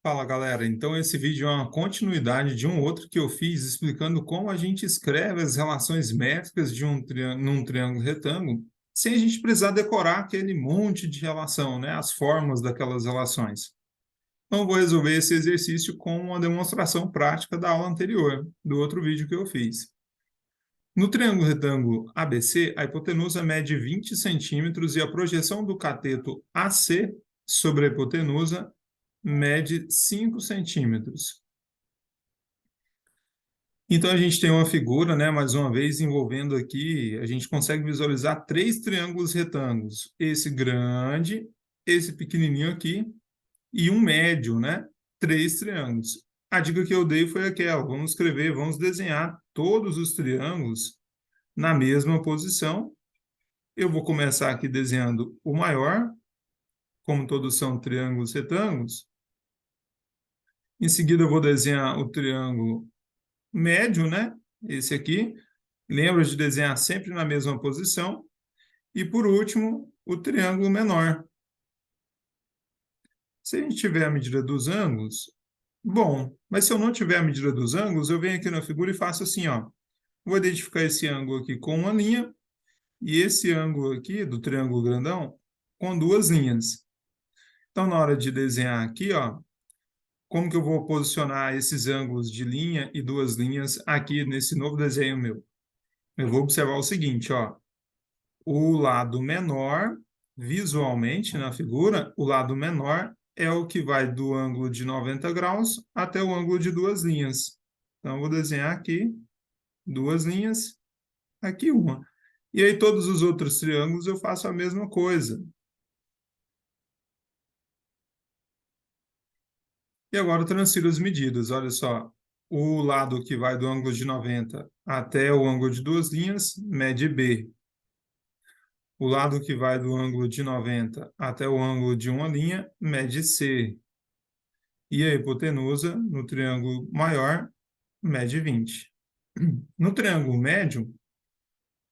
Fala galera, então esse vídeo é uma continuidade de um outro que eu fiz explicando como a gente escreve as relações métricas de num triângulo retângulo sem a gente precisar decorar aquele monte de relação, né? As formas daquelas relações. Então eu vou resolver esse exercício com uma demonstração prática da aula anterior, do outro vídeo que eu fiz. No triângulo retângulo ABC, a hipotenusa mede 20 centímetros e a projeção do cateto AC sobre a hipotenusa mede 5 centímetros. Então, a gente tem uma figura, né, mais uma vez, envolvendo aqui, a gente consegue visualizar três triângulos retângulos. Esse grande, esse pequenininho aqui e um médio, né? Três triângulos. A dica que eu dei foi aquela, vamos escrever, vamos desenhar todos os triângulos na mesma posição. Eu vou começar aqui desenhando o maior, como todos são triângulos retângulos. Em seguida, eu vou desenhar o triângulo médio, né? Esse aqui. Lembra de desenhar sempre na mesma posição. E, por último, o triângulo menor. Se a gente tiver a medida dos ângulos, bom, mas se eu não tiver a medida dos ângulos, eu venho aqui na figura e faço assim, ó. Vou identificar esse ângulo aqui com uma linha e esse ângulo aqui do triângulo grandão com duas linhas. Então, na hora de desenhar aqui, ó, como que eu vou posicionar esses ângulos de linha e duas linhas aqui nesse novo desenho meu? Eu vou observar o seguinte, ó. O lado menor, visualmente na figura, o lado menor é o que vai do ângulo de 90 graus até o ângulo de duas linhas. Então, eu vou desenhar aqui duas linhas, aqui uma. E aí, todos os outros triângulos eu faço a mesma coisa. E agora eu transfiro as medidas. Olha só, o lado que vai do ângulo de 90 até o ângulo de duas linhas, mede B. O lado que vai do ângulo de 90 até o ângulo de uma linha, mede C. E a hipotenusa, no triângulo maior, mede 20. No triângulo médio,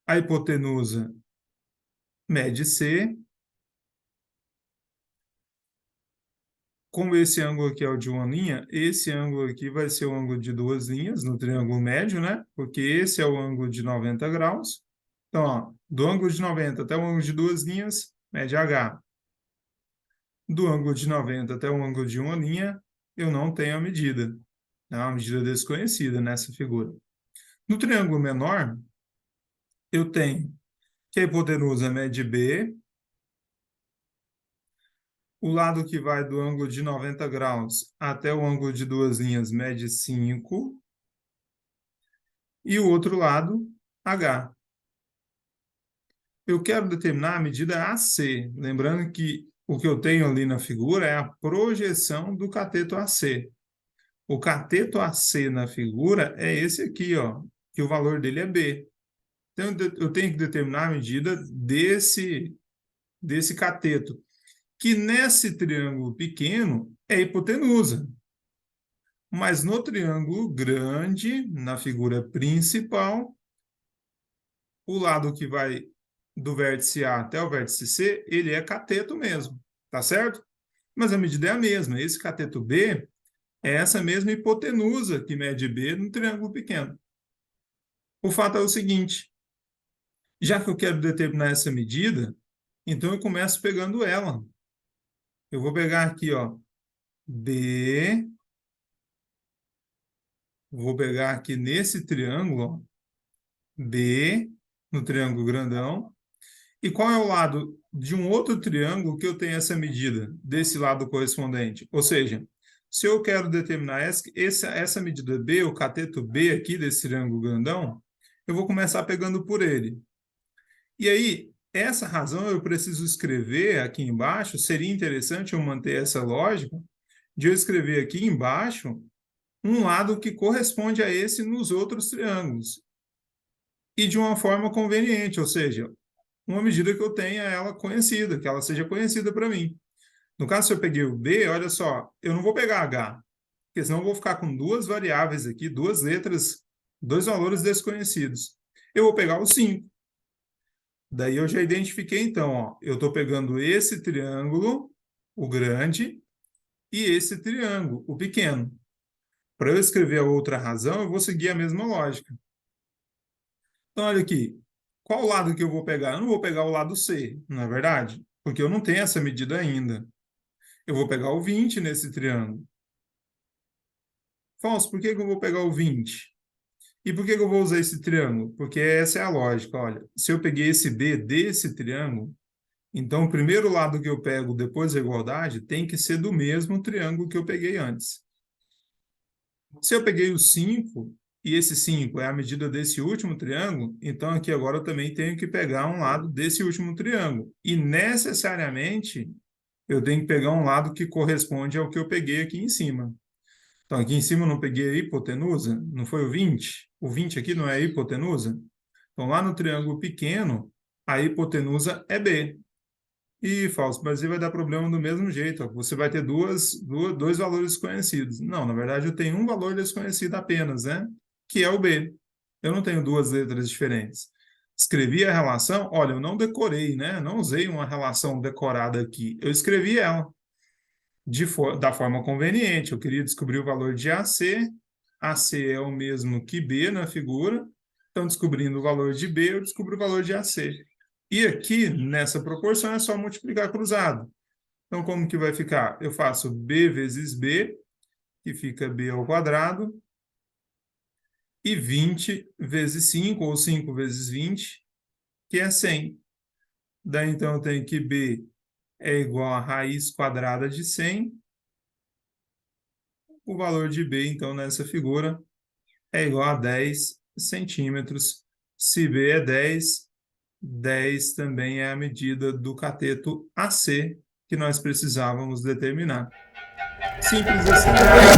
a hipotenusa mede C. Como esse ângulo aqui é o de uma linha, esse ângulo aqui vai ser o ângulo de duas linhas no triângulo médio, né? Porque esse é o ângulo de 90 graus. Então, ó, do ângulo de 90 até o ângulo de duas linhas, mede H. Do ângulo de 90 até o ângulo de uma linha, eu não tenho a medida. É uma medida desconhecida nessa figura. No triângulo menor, eu tenho que a hipotenusa mede B, o lado que vai do ângulo de 90 graus até o ângulo de duas linhas mede 5, e o outro lado, H. Eu quero determinar a medida AC, lembrando que o que eu tenho ali na figura é a projeção do cateto AC. O cateto AC na figura é esse aqui, ó, que o valor dele é B. Então, eu tenho que determinar a medida desse cateto, que nesse triângulo pequeno é hipotenusa. Mas no triângulo grande, na figura principal, o lado que vai do vértice A até o vértice C, ele é cateto mesmo, tá certo? Mas a medida é a mesma. Esse cateto B é essa mesma hipotenusa que mede B no triângulo pequeno. O fato é o seguinte, já que eu quero determinar essa medida, então eu começo pegando ela. Eu vou pegar aqui, ó, B, vou pegar aqui nesse triângulo, ó, B, no triângulo grandão. E qual é o lado de um outro triângulo que eu tenho essa medida, desse lado correspondente? Ou seja, se eu quero determinar essa medida B, o cateto B aqui desse triângulo grandão, eu vou começar pegando por ele. E aí, essa razão eu preciso escrever aqui embaixo, seria interessante eu manter essa lógica, de eu escrever aqui embaixo um lado que corresponde a esse nos outros triângulos. E de uma forma conveniente, ou seja, uma medida que eu tenha ela conhecida, que ela seja conhecida para mim. No caso, se eu peguei o B, olha só, eu não vou pegar H, porque senão eu vou ficar com duas variáveis aqui, duas letras, dois valores desconhecidos. Eu vou pegar o 5. Daí eu já identifiquei, então, ó, eu estou pegando esse triângulo, o grande, e esse triângulo, o pequeno. Para eu escrever a outra razão, eu vou seguir a mesma lógica. Então, olha aqui. Qual lado que eu vou pegar? Eu não vou pegar o lado C, não é verdade? Porque eu não tenho essa medida ainda. Eu vou pegar o 20 nesse triângulo. Fausto, por que que eu vou pegar o 20? E por que que eu vou usar esse triângulo? Porque essa é a lógica. Olha, se eu peguei esse B desse triângulo, então o primeiro lado que eu pego depois da igualdade tem que ser do mesmo triângulo que eu peguei antes. Se eu peguei o 5, e esse 5 é a medida desse último triângulo, então aqui agora eu também tenho que pegar um lado desse último triângulo. E necessariamente eu tenho que pegar um lado que corresponde ao que eu peguei aqui em cima. Então aqui em cima eu não peguei a hipotenusa, não foi o 20? O 20 aqui não é a hipotenusa? Então lá no triângulo pequeno, a hipotenusa é B. E falso, mas aí vai dar problema do mesmo jeito. Ó. Você vai ter dois valores desconhecidos. Não, na verdade, eu tenho um valor desconhecido apenas, né? Que é o B. Eu não tenho duas letras diferentes. Escrevi a relação, olha, eu não decorei, né? Não usei uma relação decorada aqui. Eu escrevi ela da forma conveniente. Eu queria descobrir o valor de AC. AC é o mesmo que B na figura. Então, descobrindo o valor de B, eu descubro o valor de AC. E aqui, nessa proporção, é só multiplicar cruzado. Então, como que vai ficar? Eu faço B vezes B, que fica B ao quadrado, e 20 vezes 5, ou 5 vezes 20, que é 100. Daí, então, eu tenho que B é igual a raiz quadrada de 100. O valor de B, então, nessa figura, é igual a 10 centímetros. Se B é 10, 10 também é a medida do cateto AC que nós precisávamos determinar. Simples assim.